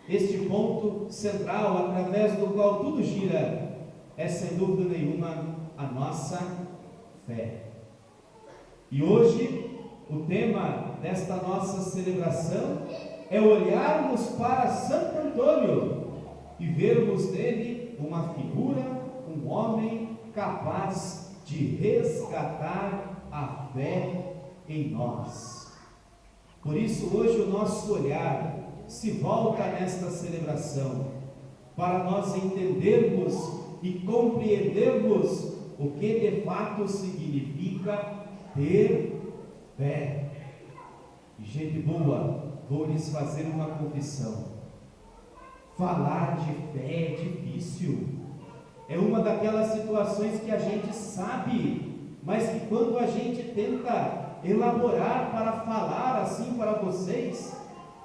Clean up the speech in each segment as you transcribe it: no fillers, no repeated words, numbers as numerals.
este ponto central através do qual tudo gira é, sem dúvida nenhuma, a nossa fé. E hoje, o tema desta nossa celebração é olharmos para Santo Antônio e vermos nele uma figura, um homem capaz de resgatar a fé em nós. Por isso, hoje o nosso olhar se volta nesta celebração para nós entendermos e compreendermos o que de fato significa ter fé. E, gente boa, vou lhes fazer uma confissão: falar de fé é difícil. É uma daquelas situações que a gente sabe, mas que quando a gente tenta elaborar para falar assim para vocês,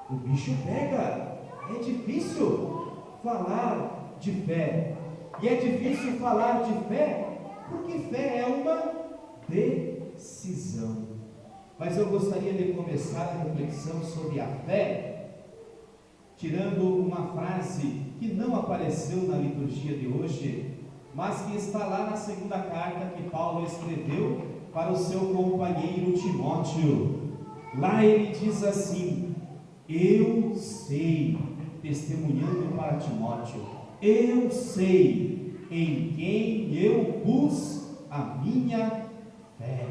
o bicho pega. É difícil falar de fé. E é difícil falar de fé porque fé é uma decisão. Mas eu gostaria de começar a reflexão sobre a fé tirando uma frase que não apareceu na liturgia de hoje, mas que está lá na segunda carta que Paulo escreveu para o seu companheiro Timóteo. Lá ele diz assim: eu sei, testemunhando para Timóteo, eu sei em quem eu pus a minha fé.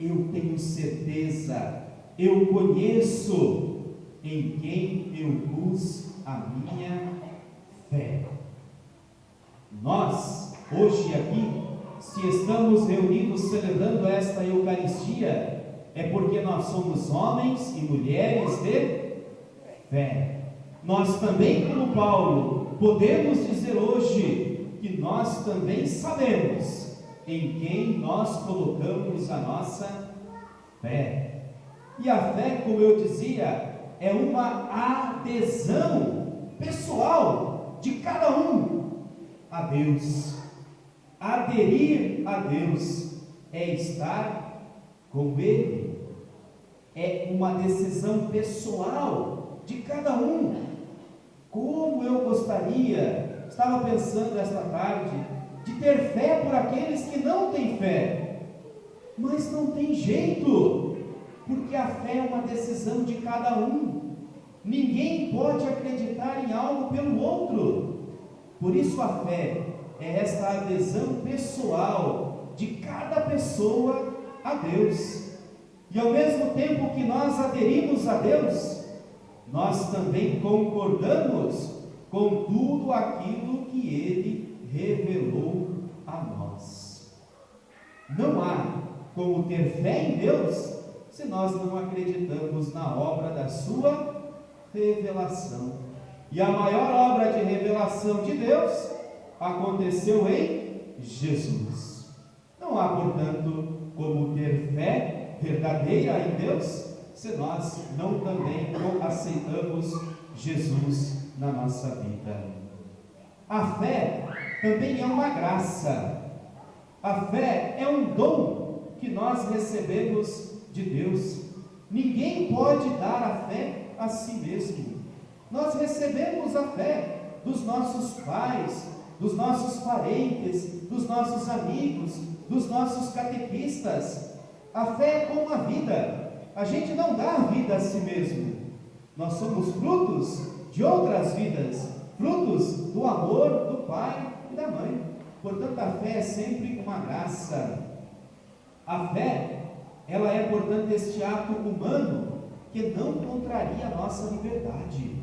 Eu tenho certeza, eu conheço em quem eu pus a minha fé. Nós, hoje aqui, se estamos reunidos celebrando esta Eucaristia, é porque nós somos homens e mulheres de fé. Nós também, como Paulo, podemos dizer hoje que nós também sabemos em quem nós colocamos a nossa fé. E a fé, como eu dizia, é uma adesão pessoal de cada um a Deus. Aderir a Deus é estar com Ele. É uma decisão pessoal de cada um. Como eu gostaria, estava pensando esta tarde, de ter fé por aqueles que não têm fé, mas não tem jeito, porque a fé é uma decisão de cada um. Ninguém pode acreditar em algo pelo outro. Por isso a fé é esta adesão pessoal de cada pessoa a Deus. E ao mesmo tempo que nós aderimos a Deus, nós também concordamos com tudo aquilo que Ele revelou a nós. Não há como ter fé em Deus se nós não acreditamos na obra da sua revelação. E a maior obra de revelação de Deus aconteceu em Jesus. Não há, portanto, como ter fé verdadeira em Deus se nós não também aceitamos Jesus na nossa vida. A fé também é uma graça. A fé é um dom que nós recebemos de Deus. Ninguém pode dar a fé a si mesmo. Nós recebemos a fé dos nossos pais, dos nossos parentes, dos nossos amigos, dos nossos catequistas. A fé é como a vida. A gente não dá a vida a si mesmo. Nós somos frutos de outras vidas, frutos do amor do pai e da mãe. Portanto, a fé é sempre uma graça. A fé, ela é, portanto, este ato humano que não contraria a nossa liberdade.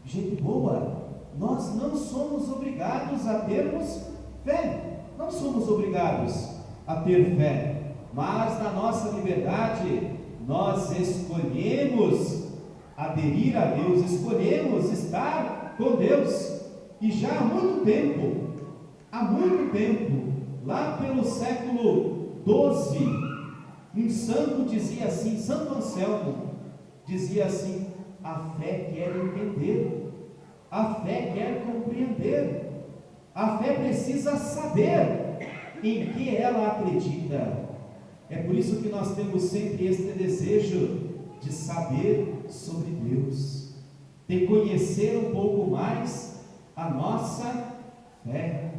Gente boa, nós não somos obrigados a termos fé. Não somos obrigados a ter fé. Mas na nossa liberdade, nós escolhemos aderir a Deus, escolhemos estar com Deus. E já há muito tempo, lá pelo século XII, um santo dizia assim, Santo Anselmo, dizia assim: a fé quer entender, a fé quer compreender, a fé precisa saber em que ela acredita. É por isso que nós temos sempre este desejo de saber sobre Deus. de conhecer um pouco mais a nossa fé.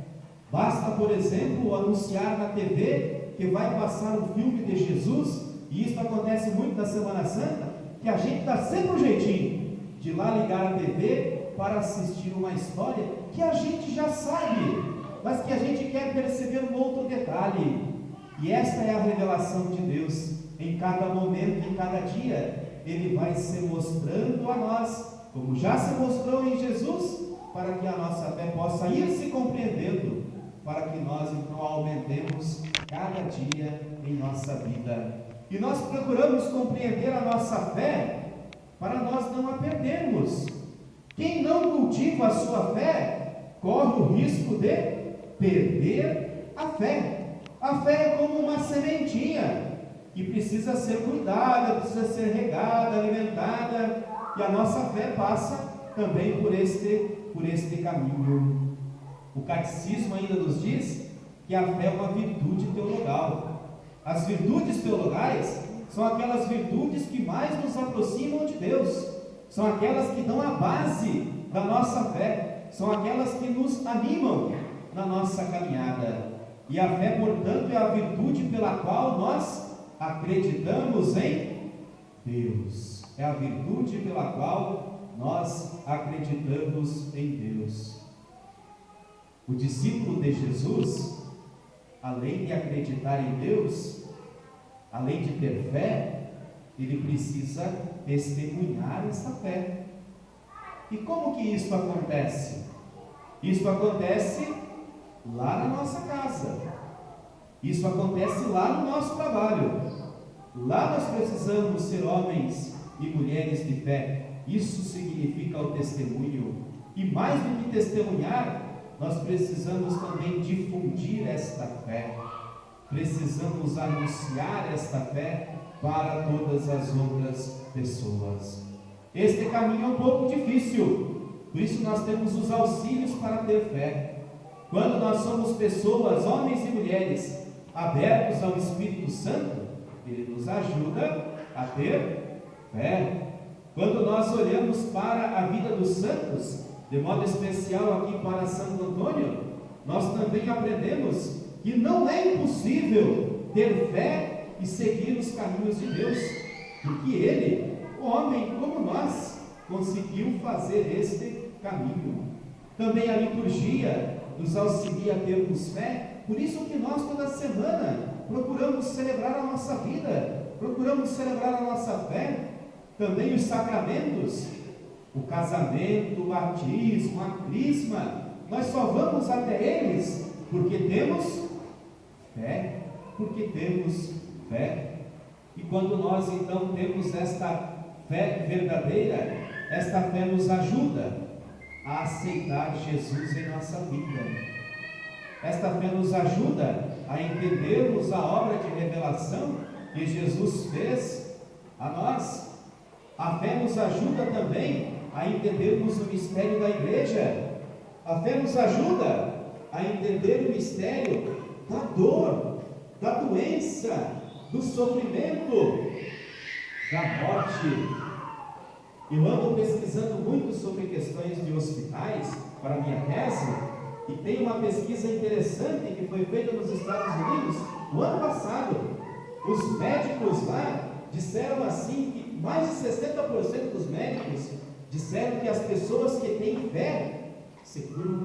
Basta, por exemplo, anunciar na TV que vai passar um filme de Jesus, e isso acontece muito na Semana Santa, que a gente dá sempre um jeitinho de ir lá ligar a TV para assistir uma história que a gente já sabe, mas que a gente quer perceber um outro detalhe. E esta é a revelação de Deus. Em cada momento, em cada dia, Ele vai se mostrando a nós, como já se mostrou em Jesus, para que a nossa fé possa ir se compreendendo, para que nós então aumentemos cada dia em nossa vida. E nós procuramos compreender a nossa fé para nós não a perdermos. Quem não cultiva a sua fé corre o risco de perder a fé. A fé é como uma sementinha que precisa ser cuidada, precisa ser regada, alimentada, e a nossa fé passa também por este caminho. O catecismo ainda nos diz que a fé é uma virtude teologal. As virtudes teologais são aquelas virtudes que mais nos aproximam de Deus, são aquelas que dão a base da nossa fé, são aquelas que nos animam na nossa caminhada. E a fé, portanto, é a virtude pela qual nós acreditamos em Deus. É a virtude pela qual nós acreditamos em Deus. O discípulo de Jesus, além de acreditar em Deus, além de ter fé, ele precisa testemunhar essa fé. E como que isso acontece? Isso acontece lá na nossa casa, isso acontece lá no nosso trabalho. Lá nós precisamos ser homens e mulheres de fé. Isso significa o testemunho. E mais do que testemunhar, nós precisamos também difundir esta fé. Precisamos anunciar esta fé para todas as outras pessoas. Este caminho é um pouco difícil, por isso nós temos os auxílios para ter fé. Quando nós somos pessoas, homens e mulheres, abertos ao Espírito Santo, Ele nos ajuda a ter fé. Quando nós olhamos para a vida dos santos, de modo especial aqui para Santo Antônio, nós também aprendemos que não é impossível ter fé e seguir os caminhos de Deus, porque ele, o homem como nós, conseguiu fazer este caminho. Também a liturgia nos auxilia a termos fé, por isso que nós toda semana procuramos celebrar a nossa vida, procuramos celebrar a nossa fé. Também os sacramentos, o casamento, o batismo, a crisma, nós só vamos até eles porque temos fé, E quando nós então temos esta fé verdadeira, esta fé nos ajuda a aceitar Jesus em nossa vida. Esta fé nos ajuda a entendermos a obra de revelação que Jesus fez a nós. A fé nos ajuda também a entendermos o mistério da igreja. A fé nos ajuda a entender o mistério da dor, da doença, do sofrimento, da morte. Eu ando pesquisando muito sobre questões de hospitais para minha tese, e tem uma pesquisa interessante que foi feita nos Estados Unidos no ano passado. Os médicos lá disseram assim que mais de 60% dos médicos disseram que as pessoas que têm fé se curam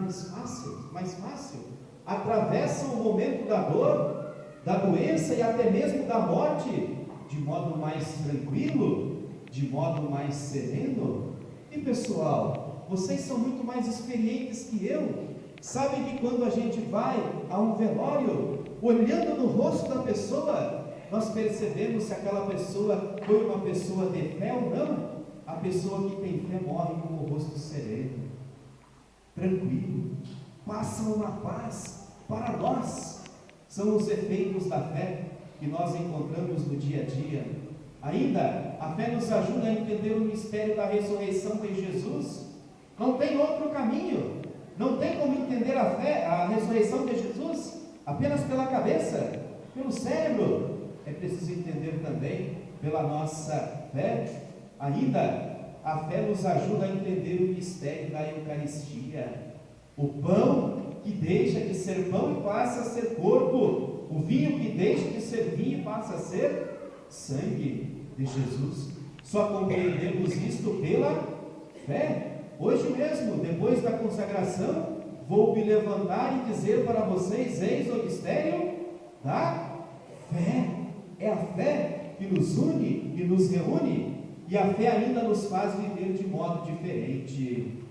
mais fácil, atravessam o momento da dor, da doença e até mesmo da morte de modo mais tranquilo, de modo mais sereno. E pessoal, vocês são muito mais experientes que eu, sabem que quando a gente vai a um velório, olhando no rosto da pessoa, nós percebemos se aquela pessoa foi uma pessoa de fé ou não. A pessoa que tem fé morre com o rosto sereno, tranquilo, passa uma paz. Para nós, são os efeitos da fé que nós encontramos no dia a dia. Ainda, a fé nos ajuda a entender o mistério da ressurreição de Jesus. Não tem outro caminho, não tem como entender a fé, a ressurreição de Jesus, apenas pela cabeça, pelo cérebro. É preciso entender também pela nossa fé. Ainda, a fé nos ajuda a entender o mistério da Eucaristia. O pão que deixa de ser pão e passa a ser corpo. O vinho que deixa de ser vinho e passa a ser sangue de Jesus. Só compreendemos isto pela fé. Hoje mesmo, depois da consagração, vou me levantar e dizer para vocês: eis o mistério da fé. É a fé que nos une, que nos reúne, e a fé ainda nos faz viver de modo diferente.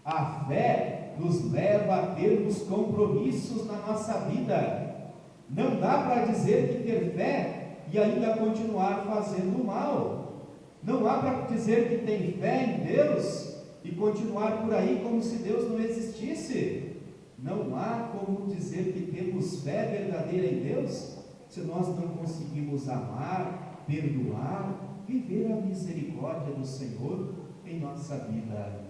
A fé nos leva a termos compromissos na nossa vida. Não dá para dizer que ter fé e ainda continuar fazendo mal. Não há para dizer que tem fé em Deus e continuar por aí como se Deus não existisse. Não há como dizer que temos fé verdadeira em Deus se nós não conseguimos amar, perdoar, viver a misericórdia do Senhor em nossa vida.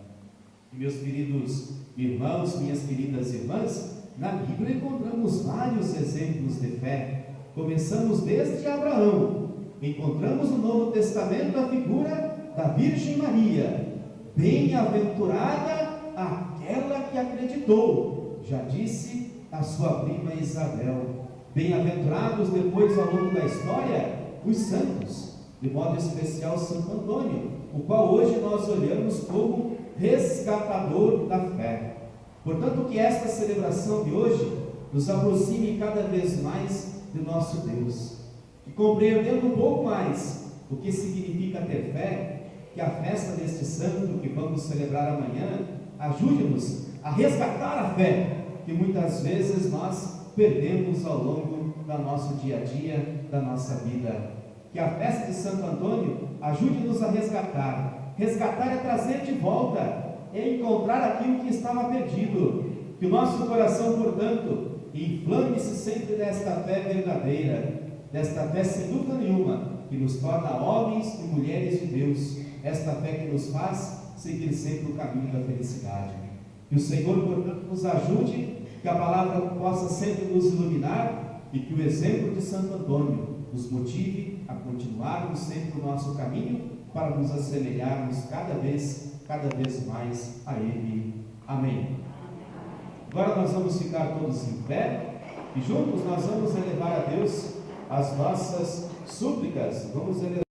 E meus queridos irmãos, minhas queridas irmãs, na Bíblia encontramos vários exemplos de fé. Começamos desde Abraão. Encontramos no Novo Testamento a figura da Virgem Maria. Bem-aventurada aquela que acreditou, já disse a sua prima Isabel. Bem-aventurados depois, ao longo da história, os santos, de modo especial Santo Antônio, o qual hoje nós olhamos como resgatador da fé. Portanto, que esta celebração de hoje nos aproxime cada vez mais de nosso Deus, e compreendendo um pouco mais o que significa ter fé, que a festa deste santo que vamos celebrar amanhã ajude-nos a resgatar a fé que muitas vezes nós perdemos ao longo do nosso dia a dia, da nossa vida. Que a festa de Santo Antônio ajude-nos a resgatar. Resgatar é trazer de volta, é encontrar aquilo que estava perdido. Que o nosso coração, portanto, inflame-se sempre desta fé verdadeira, desta fé sem dúvida nenhuma, que nos torna homens e mulheres de Deus, esta fé que nos faz seguir sempre o caminho da felicidade. Que o Senhor, portanto, nos ajude, que a palavra possa sempre nos iluminar e que o exemplo de Santo Antônio nos motive a continuarmos sempre o nosso caminho para nos assemelharmos cada vez mais a Ele. Amém. Agora nós vamos ficar todos em pé e juntos nós vamos elevar a Deus as nossas súplicas. Vamos elevar